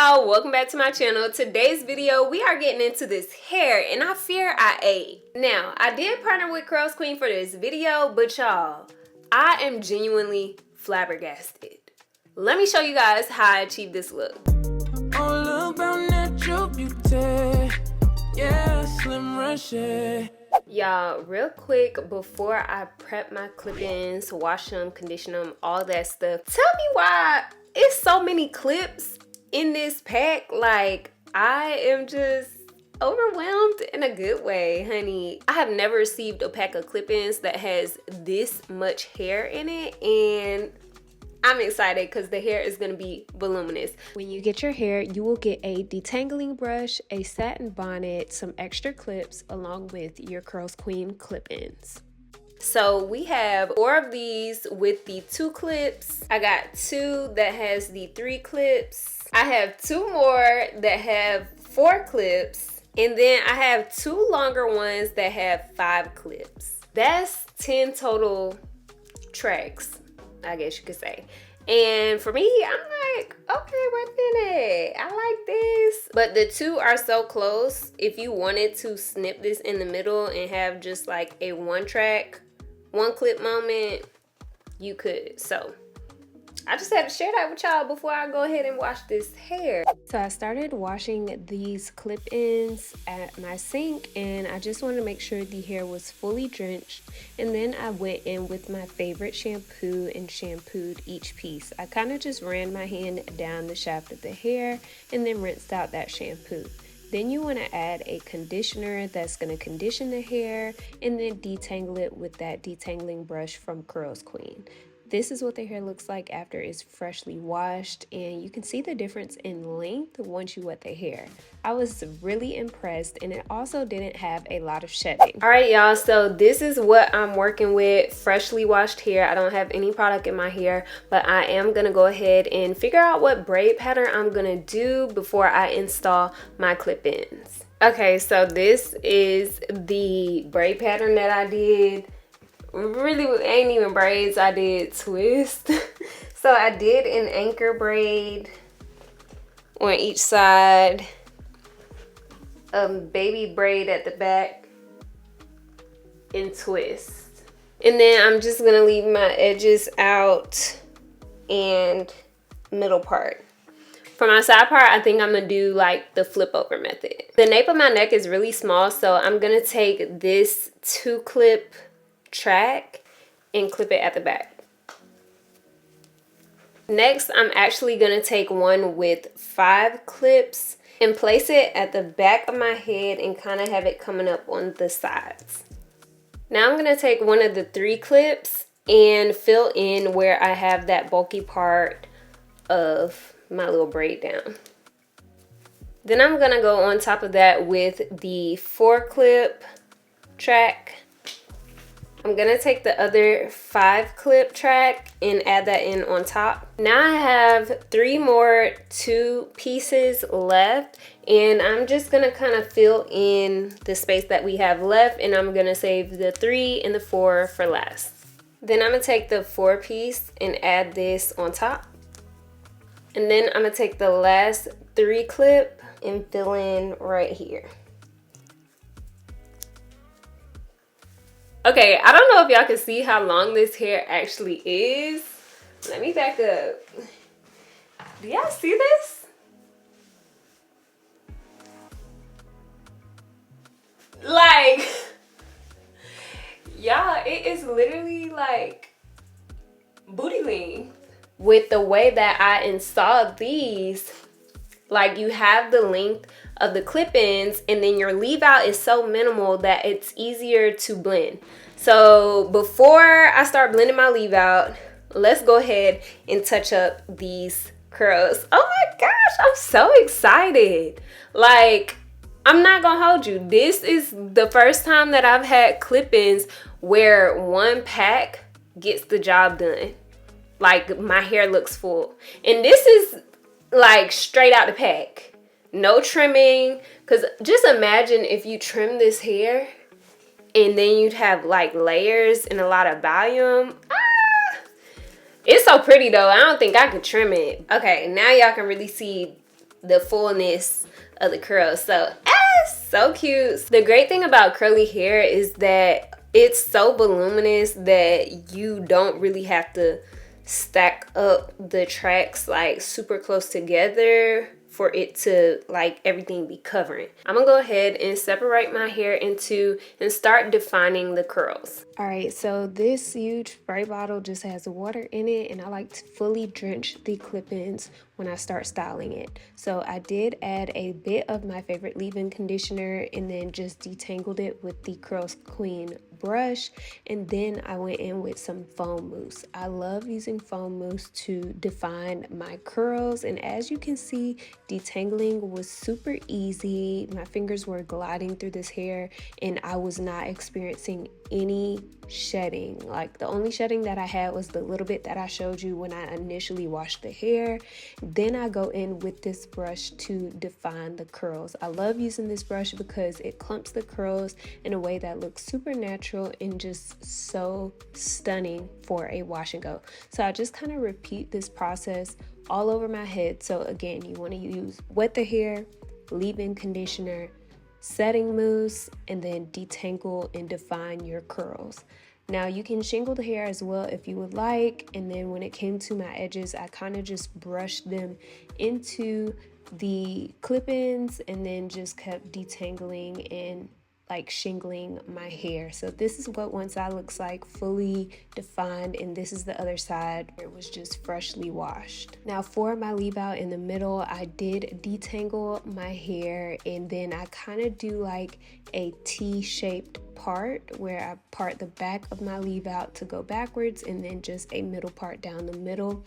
y'all, welcome back to my channel. Today's video we are getting into this hair and I fear I ate. Now I did partner with CurlsQueen for this video, but y'all, I am genuinely flabbergasted. Let me show you guys how I achieved this look. All about natural beauty, yeah, slim Reshae. Y'all, real quick before I prep my clip-ins, wash them, condition them, all that stuff, tell me why it's so many clips in this pack. Like, I am just overwhelmed in a good way, honey. I have never received a pack of clip-ins that has this much hair in it, and I'm excited because the hair is going to be voluminous. When you get your hair, you will get a detangling brush, a satin bonnet, some extra clips, along with your CurlsQueen clip-ins. So we have 4 of these with the 2 clips. I got 2 that has the 3 clips. I have 2 more that have 4 clips. And then I have 2 longer ones that have 5 clips. That's 10 total tracks, I guess you could say. And for me, I'm like, okay, wait a minute, I like this. But the 2 are so close. If you wanted to snip this in the middle and have just like a 1 track, 1 clip moment, you could. So I just had to share that with y'all before I go ahead and wash this hair. So I started washing these clip-ins at my sink, and I just wanted to make sure the hair was fully drenched. And then I went in with my favorite shampoo and shampooed each piece. I kind of just ran my hand down the shaft of the hair and then rinsed out that shampoo. Then you want to add a conditioner that's going to condition the hair and then detangle it with that detangling brush from CurlsQueen. This is what the hair looks like after it's freshly washed, and you can see the difference in length once you wet the hair. I was really impressed, and it also didn't have a lot of shedding. All right, y'all, so this is what I'm working with. Freshly washed hair. I don't have any product in my hair, but I am gonna go ahead and figure out what braid pattern I'm gonna do before I install my clip-ins. Okay, so this is the braid pattern that I did. Really ain't even braids, I did twist. So I did an anchor braid on each side, baby braid at the back, and twist. And then I'm just gonna leave my edges out and middle part. For my side part, I think I'm gonna do like the flip over method. The nape of my neck is really small, so I'm gonna take this 2 clip track and clip it at the back. Next, I'm actually gonna take one with 5 clips and place it at the back of my head and kind of have it coming up on the sides. Now I'm gonna take one of the 3 clips and fill in where I have that bulky part of my little braid down. Then I'm gonna go on top of that with the 4 clip track. I'm gonna take the other 5 clip track and add that in on top. Now I have 3 more 2 pieces left, and I'm just gonna kind of fill in the space that we have left, and I'm gonna save the 3 and the 4 for last. Then I'm gonna take the 4 piece and add this on top. And then I'm gonna take the last 3 clip and fill in right here. Okay, I don't know if y'all can see how long this hair actually is. Let me back up. Do y'all see this? Like, y'all, it is literally like booty length. With the way that I installed these, like, you have the length of the clip-ins and then your leave out is so minimal that it's easier to blend. So before I start blending my leave out, let's go ahead and touch up these curls. Oh my gosh, I'm so excited. Like, I'm not gonna hold you. This is the first time that I've had clip-ins where 1 pack gets the job done. Like, my hair looks full. And this is like straight out the pack. No trimming. Because just imagine if you trim this hair and then you'd have like layers and a lot of volume. It's so pretty though. I don't think I could trim it. Okay, now y'all can really see the fullness of the curls. So so cute. The great thing about curly hair is that it's so voluminous that you don't really have to stack up the tracks like super close together for it to like everything be covering. I'm gonna go ahead and separate my hair into and start defining the curls. All right, so this huge spray bottle just has water in it, and I like to fully drench the clip-ins when I start styling it. So I did add a bit of my favorite leave-in conditioner and then just detangled it with the CurlsQueen brush, and then I went in with some foam mousse. I love using foam mousse to define my curls, and as you can see, detangling was super easy. My fingers were gliding through this hair and I was not experiencing any shedding. Like the only shedding that I had was the little bit that I showed you when I initially washed the hair. Then I go in with this brush to define the curls. I love using this brush because it clumps the curls in a way that looks super natural and just so stunning for a wash and go. So I just kind of repeat this process all over my head. So again, you want to wet the hair, leave-in conditioner, setting mousse, and then detangle and define your curls. Now you can shingle the hair as well if you would like, and then when it came to my edges, I kind of just brushed them into the clip-ins and then just kept detangling and like shingling my hair. So this is what one side looks like, fully defined, and this is the other side. It was just freshly washed. Now for my leave out in the middle, I did detangle my hair, and then I kind of do like a T-shaped part where I part the back of my leave out to go backwards, and then just a middle part down the middle.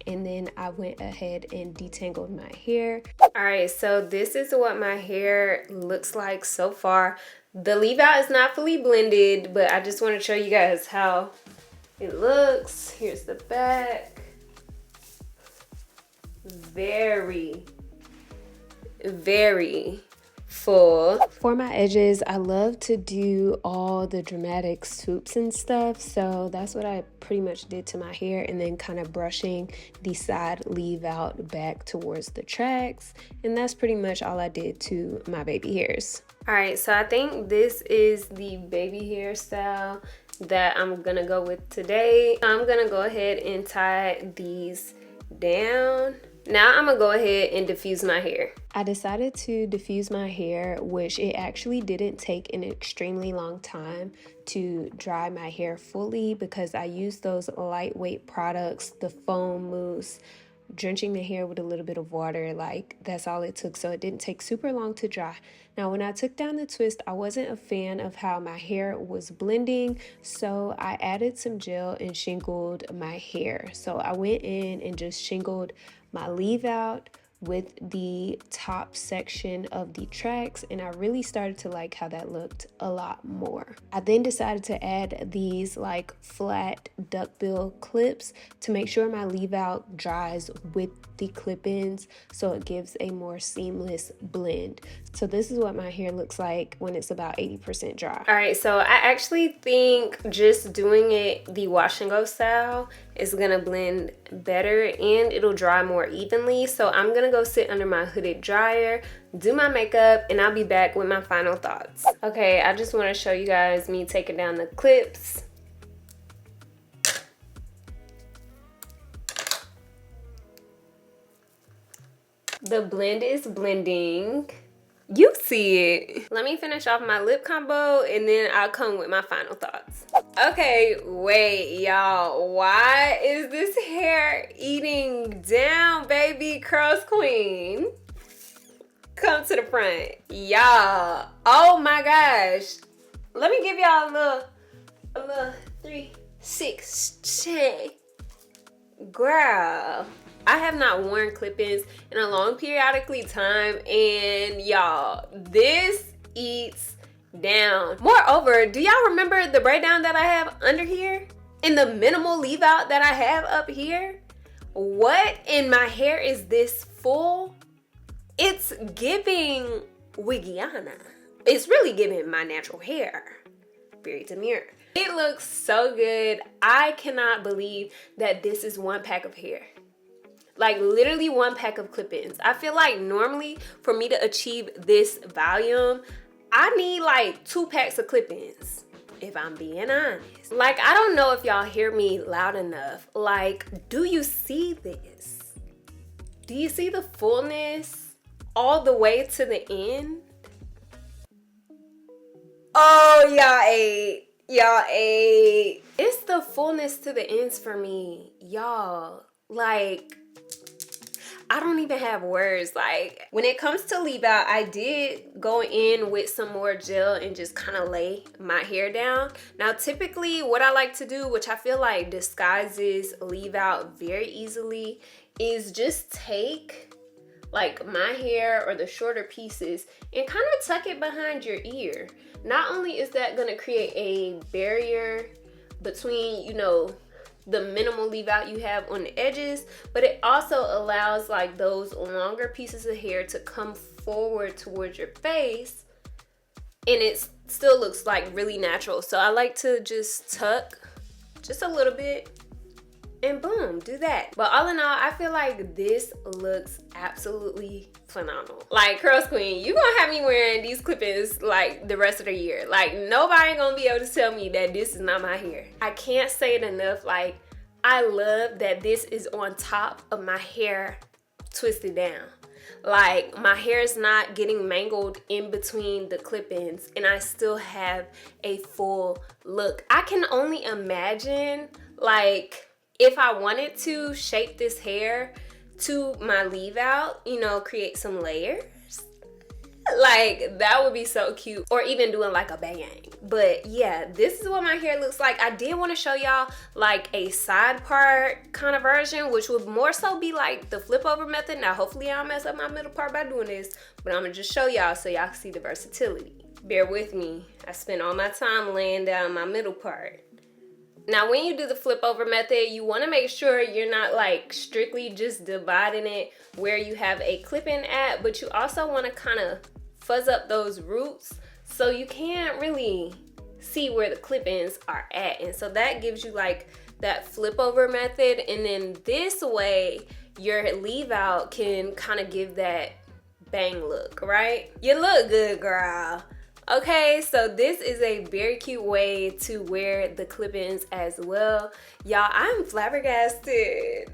And then I went ahead and detangled my hair. All right, so this is what my hair looks like so far. The leave out is not fully blended, but I just want to show you guys how it looks. Here's the back. Very, very full. For my edges, I love to do all the dramatic swoops and stuff, so that's what I pretty much did to my hair, and then kind of brushing the side leave out back towards the tracks, and that's pretty much all I did to my baby hairs. All right, so I think this is the baby hairstyle that I'm gonna go with today. I'm gonna go ahead and tie these down. Now I'm gonna go ahead and diffuse my hair. I decided to diffuse my hair, which it actually didn't take an extremely long time to dry my hair fully because I used those lightweight products, the foam mousse, drenching the hair with a little bit of water. Like that's all it took, so it didn't take super long to dry. Now when I took down the twist, I wasn't a fan of how my hair was blending, so I added some gel and shingled my hair. So I went in and just shingled my leave out with the top section of the tracks, and I really started to like how that looked a lot more. I then decided to add these like flat duckbill clips to make sure my leave out dries with the clip-ins, so it gives a more seamless blend. So this is what my hair looks like when it's about 80% dry. All right, so I actually think just doing it the wash and go style is gonna blend better and it'll dry more evenly. So I'm gonna go sit under my hooded dryer, do my makeup, and I'll be back with my final thoughts. Okay, I just wanna show you guys me taking down the clips. The blend is blending. You see it. Let me finish off my lip combo and then I'll come with my final thoughts. Okay, wait, y'all. Why is this hair eating down, baby? CurlsQueen, come to the front. Y'all, oh my gosh. Let me give y'all a little 360. Girl, I have not worn clip-ins in a long periodically time, and y'all, this eats down. Moreover, do y'all remember the braid down that I have under here and the minimal leave out that I have up here? What in my hair is this full? It's giving Wiggiana. It's really giving my natural hair. Period to mirror. It looks so good. I cannot believe that this is one pack of hair. Like literally 1 pack of clip-ins. I feel like normally for me to achieve this volume, I need like 2 packs of clip-ins, if I'm being honest. Like, I don't know if y'all hear me loud enough. Like, do you see this? Do you see the fullness all the way to the end? Oh, y'all ate. Y'all ate. It's the fullness to the ends for me, y'all. Like, I don't even have words. Like, when it comes to leave out, I did go in with some more gel and just kind of lay my hair down. Now, typically what I like to do, which I feel like disguises leave out very easily, is just take like my hair or the shorter pieces and kind of tuck it behind your ear. Not only is that gonna create a barrier between, you know, the minimal leave out you have on the edges, but it also allows like those longer pieces of hair to come forward towards your face, and it still looks like really natural. So I like to just tuck just a little bit and boom, do that. But all in all, I feel like this looks absolutely phenomenal. Like, CurlsQueen, you gonna have me wearing these clip-ins like the rest of the year. Like, nobody gonna be able to tell me that this is not my hair. I can't say it enough. Like, I love that this is on top of my hair twisted down. Like, my hair is not getting mangled in between the clip-ins, and I still have a full look. I can only imagine, like, if I wanted to shape this hair to my leave out, you know, create some layers, like that would be so cute. Or even doing like a bang. But yeah, this is what my hair looks like. I did want to show y'all like a side part kind of version, which would more so be like the flip over method. Now hopefully I don't mess up my middle part by doing this, but I'm gonna just show y'all so y'all can see the versatility. Bear with me, I spent all my time laying down my middle part. Now, when you do the flip over method, you want to make sure you're not like strictly just dividing it where you have a clip-in at, but you also want to kind of fuzz up those roots so you can't really see where the clip-ins are at. And so that gives you like that flip over method. And then this way, your leave out can kind of give that bang look, right? You look good, girl. Okay, so this is a very cute way to wear the clip-ins as well. Y'all, I'm flabbergasted.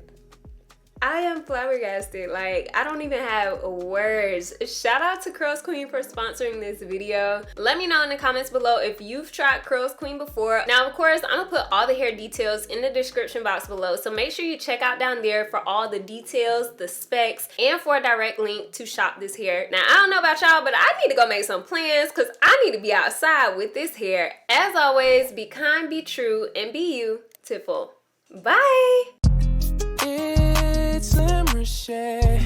I am flabbergasted. Like, I don't even have words. Shout out to CurlsQueen for sponsoring this video. Let me know in the comments below if you've tried CurlsQueen before. Now, of course, I'm gonna put all the hair details in the description box below, so make sure you check out down there for all the details, the specs, and for a direct link to shop this hair. Now, I don't know about y'all, but I need to go make some plans because I need to be outside with this hair. As always, be kind, be true, and be you, Tiffle. Bye! It's Reshae,